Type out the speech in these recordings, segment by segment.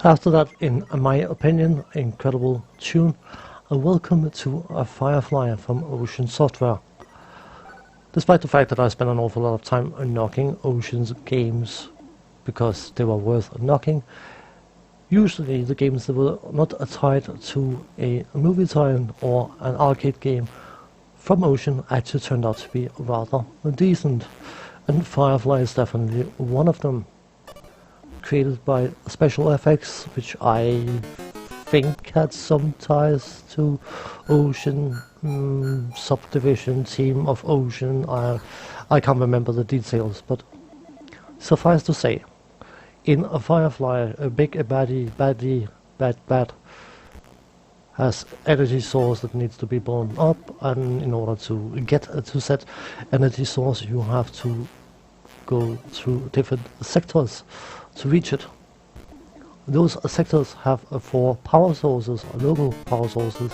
After that, in my opinion, incredible tune, welcome to a Firefly from Ocean Software. Despite the fact that I spent an awful lot of time knocking Ocean's games because they were worth knocking, usually the games that were not tied to a movie tie-in or an arcade game from Ocean actually turned out to be rather decent, and Firefly is definitely one of them. Created by Special Effects, which I think had some ties to Ocean, subdivision team of Ocean. I can't remember the details, but suffice to say, in a Firefly, a big bad has energy source that needs to be blown up, and in order to get to said energy source, you have to go through different sectors to reach it. Those sectors have 4 power sources, local power sources,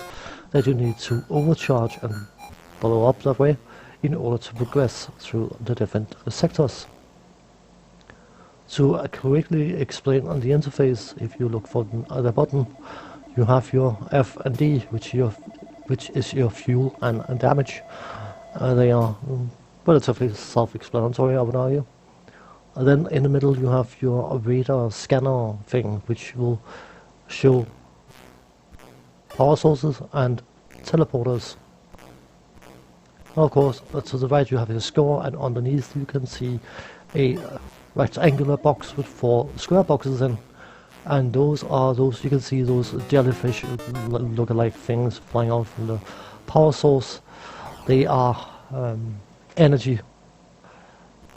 that you need to overcharge and blow up that way in order to progress through the different sectors. To correctly explain on the interface, if you look for the button, you have your F and D, which is your fuel and damage. They are relatively self-explanatory, I would argue. And then in the middle you have your radar scanner thing, which will show power sources and teleporters. Of course, to the right you have your score, and underneath you can see a rectangular box with 4 square boxes in. And those you can see those jellyfish look-alike things flying out from the power source. They are energy,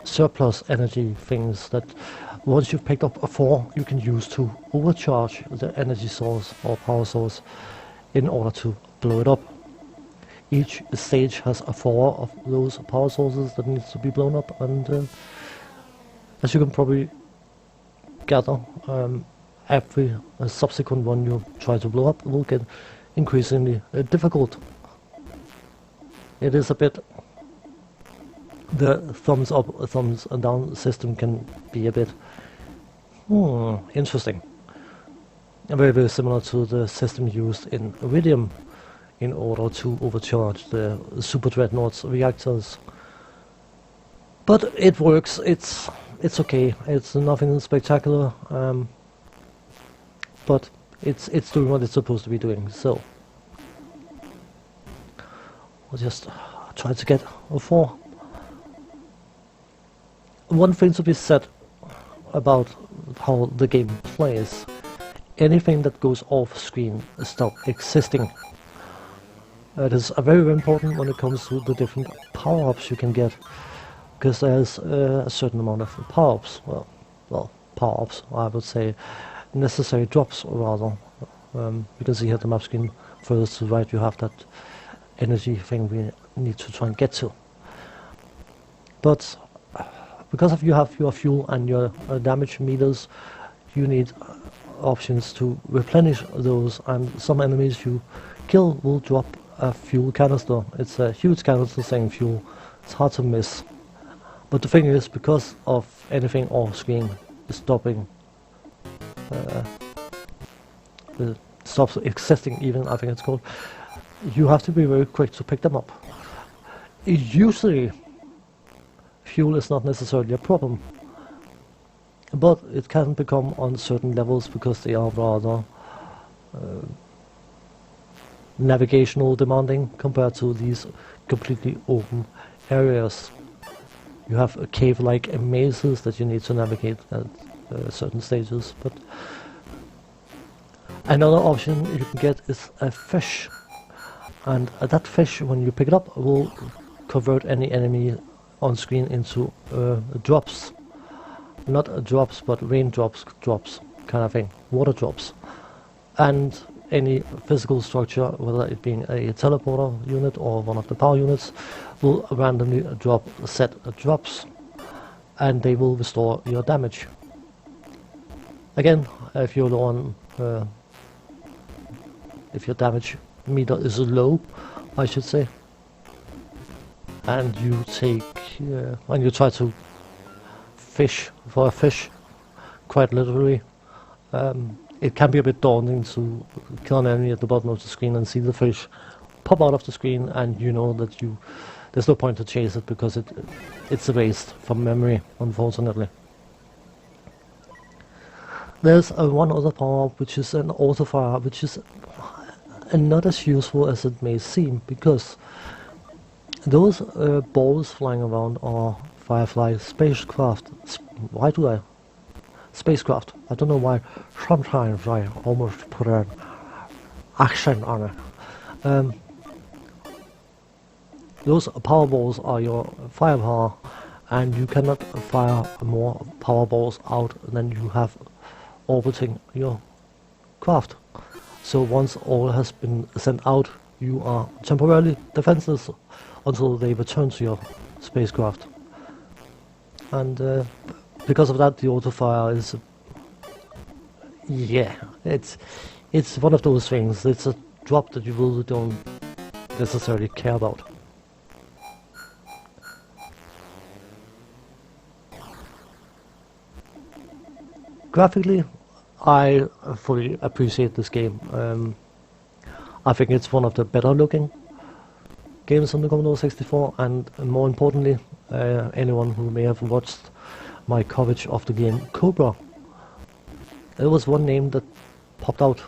surplus energy things that once you've picked up 4, you can use to overcharge the energy source or power source in order to blow it up. Each stage has 4 of those power sources that needs to be blown up, and as you can probably gather, every subsequent one you try to blow up will get increasingly difficult. It is a bit, the thumbs up, thumbs down system can be a bit interesting. Very, very similar to the system used in Iridium in order to overcharge the Super Dreadnought's reactors. But it works, it's okay, it's nothing spectacular, but it's doing what it's supposed to be doing. So we'll just try to get a 4. One thing to be said about how the game plays: anything that goes off screen stops existing. It is very important when it comes to the different power-ups you can get, because there's a certain amount of power-ups, well, power-ups, I would say necessary drops rather. You can see here the map screen further to the right you have that energy thing we need to try and get to. But because of you have your fuel and your damage meters, you need options to replenish those, and some enemies you kill will drop a fuel canister. It's a huge canister saying fuel. It's hard to miss. But the thing is, because of anything off screen stopping, stops existing even, I think it's called, you have to be very quick to pick them up. Usually fuel is not necessarily a problem, but it can become on certain levels because they are rather navigational demanding compared to these completely open areas. You have cave-like mazes that you need to navigate at certain stages. But another option you can get is a fish, and that fish, when you pick it up, will convert any enemy on screen into drops. Not drops, but raindrops, drops kind of thing, water drops. And any physical structure, whether it being a teleporter unit or one of the power units, will randomly drop set drops, and they will restore your damage. Again, if you're on, if your damage meter is low, I should say, and you take, when you try to fish for a fish, quite literally, it can be a bit daunting to kill an enemy at the bottom of the screen and see the fish pop out of the screen, and you know that there's no point to chase it because it's erased from memory, unfortunately. There's one other power up, which is an Autofire, which is not as useful as it may seem, because those balls flying around are Firefly spacecraft. Spacecraft. I don't know why. Sometimes I almost put an accent on it. Those power balls are your firepower, and you cannot fire more power balls out than you have orbiting your craft. So once all has been sent out, you are temporarily defenseless until they return to your spacecraft. And because of that, the Autofire is, yeah, it's one of those things. It's a drop that you really don't necessarily care about. Graphically, I fully appreciate this game. I think it's one of the better looking games on the Commodore 64, and more importantly, anyone who may have watched my coverage of the game Cobra, there was one name that popped out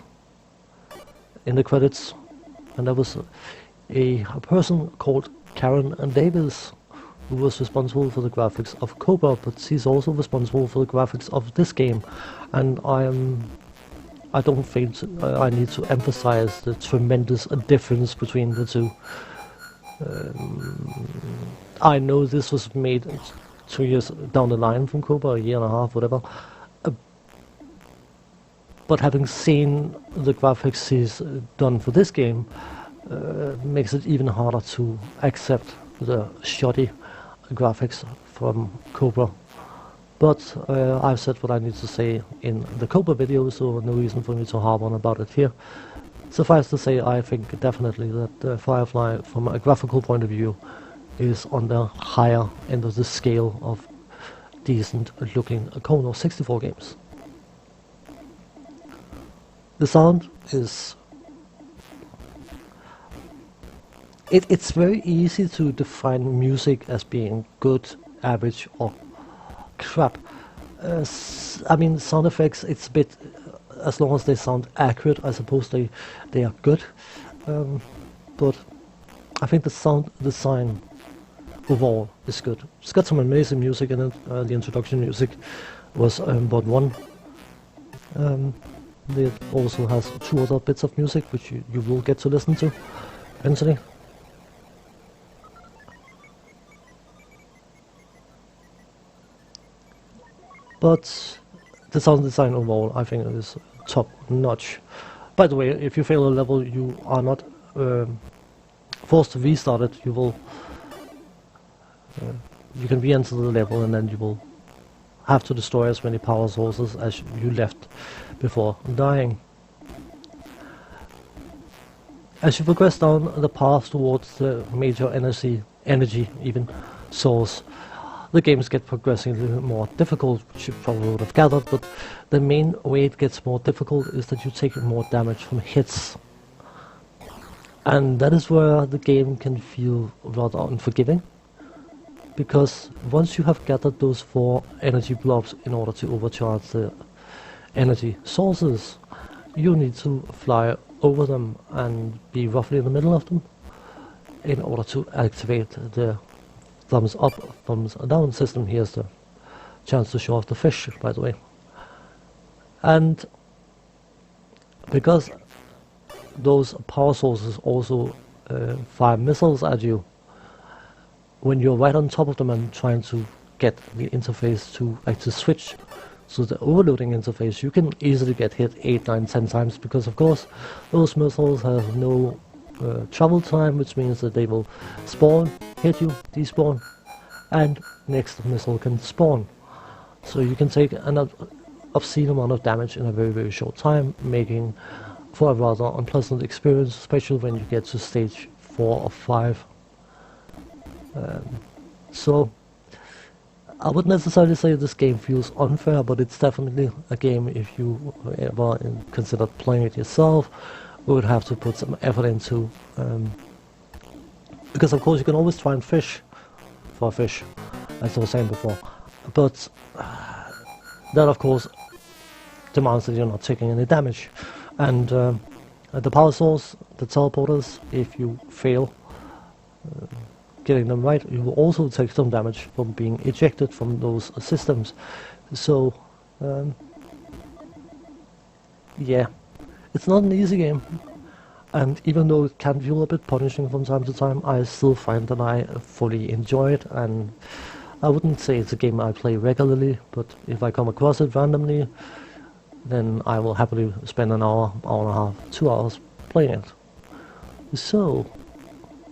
in the credits, and that was a person called Karen Davis, who was responsible for the graphics of Cobra, but she's also responsible for the graphics of this game. And I don't think I need to emphasize the tremendous difference between the two. I know this was made 2 years down the line from Cobra, a year and a half, whatever. But having seen the graphics he's done for this game, makes it even harder to accept the shoddy graphics from Cobra. But I've said what I need to say in the Cobra video, so no reason for me to harp on about it here. Suffice to say, I think definitely that Firefly, from a graphical point of view, is on the higher end of the scale of decent looking Commodore 64 games. The sound is... It's very easy to define music as being good, average, or crap. I mean, sound effects, it's a bit... as long as they sound accurate, I suppose they are good. But I think the sound design overall is good. It's got some amazing music in it. The introduction music was but one. It also has 2 other bits of music which you will get to listen to eventually. But the sound design overall, I think, is top notch. By the way, if you fail a level, you are not forced to restart it. You will you can re-enter the level, and then you will have to destroy as many power sources as you left before dying. As you progress down the path towards the major energy even source, the games get progressively more difficult, which you probably would have gathered, but the main way it gets more difficult is that you take more damage from hits. And that is where the game can feel rather unforgiving, because once you have gathered those 4 energy blobs in order to overcharge the energy sources, you need to fly over them and be roughly in the middle of them in order to activate the thumbs up, thumbs down system. Here's the chance to show off the fish, by the way. And because those power sources also fire missiles at you, when you're right on top of them and trying to get the interface to actually switch to the overloading interface, you can easily get hit 8, 9, 10 times, because of course those missiles have no travel time, which means that they will spawn, hit you, despawn, and next missile can spawn. So you can take an obscene amount of damage in a very, very short time, making for a rather unpleasant experience, especially when you get to stage 4 or 5. So I wouldn't necessarily say this game feels unfair, but it's definitely a game if you ever considered playing it yourself, you would have to put some effort into. Because of course you can always try and fish for a fish, as I was saying before, but that of course demands that you're not taking any damage. And the power source, the teleporters, if you fail getting them right, you will also take some damage from being ejected from those systems. So yeah, it's not an easy game, and even though it can feel a bit punishing from time to time, I still find that I fully enjoy it. And I wouldn't say it's a game I play regularly, but if I come across it randomly, then I will happily spend an hour, hour and a half, 2 hours playing it. So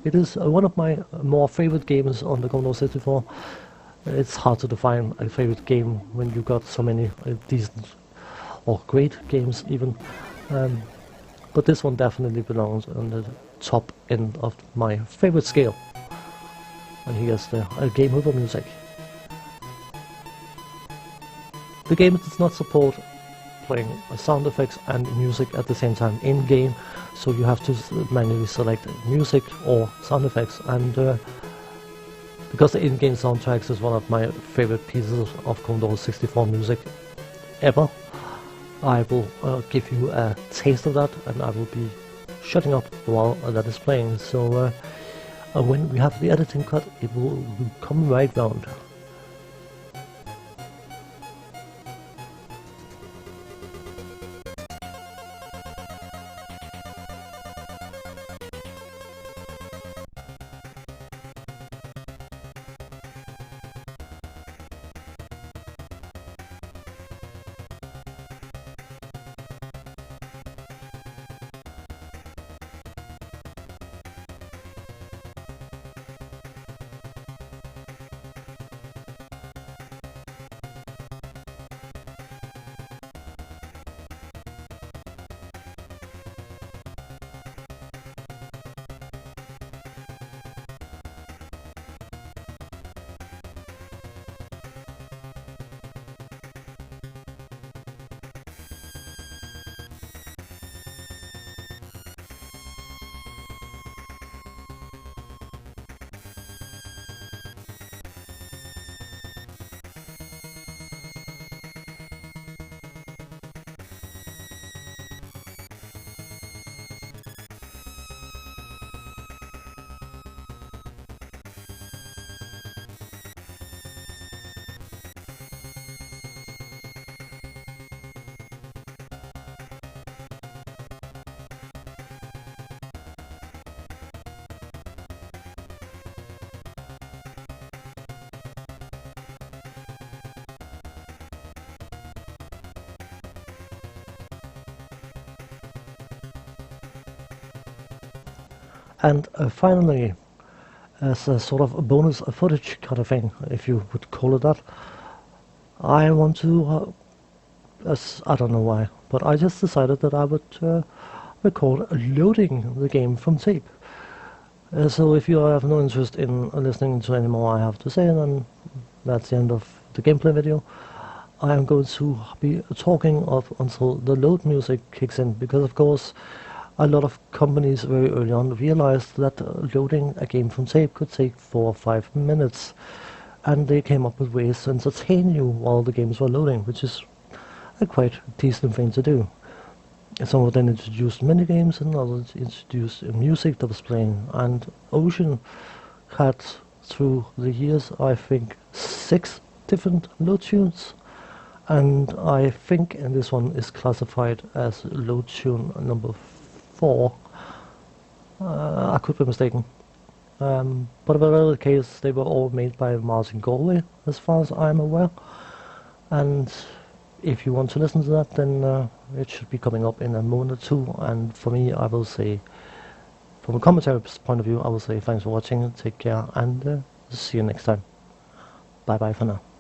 it is one of my more favorite games on the Commodore 64. It's hard to define a favorite game when you got so many decent or great games even. But this one definitely belongs on the top end of my favorite scale. And here's the game over music. The game does not support playing sound effects and music at the same time in game, so you have to manually select music or sound effects. And because the in-game soundtracks is one of my favorite pieces of Commodore 64 music ever, I will give you a taste of that, and I will be shutting up while that is playing. So when we have the editing cut, it will come right round. And finally, as a sort of a bonus footage kind of thing, if you would call it that, I want to, I don't know why, but I just decided that I would record loading the game from tape. So if you have no interest in listening to any more I have to say, then that's the end of the gameplay video. I am going to be talking up until the load music kicks in, because of course a lot of companies very early on realized that loading a game from tape could take 4 or 5 minutes, and they came up with ways to entertain you while the games were loading, which is a quite decent thing to do. Some of them introduced minigames and others introduced music that was playing, and Ocean had through the years I think 6 different load tunes, and I think in this one is classified as load tune number 4. I could be mistaken, but whatever the case, they were all made by Martin Galway as far as I'm aware, and if you want to listen to that, then it should be coming up in a moment or two. And for me, I will say, from a commentary point of view, I will say thanks for watching, take care, and see you next time. Bye bye for now.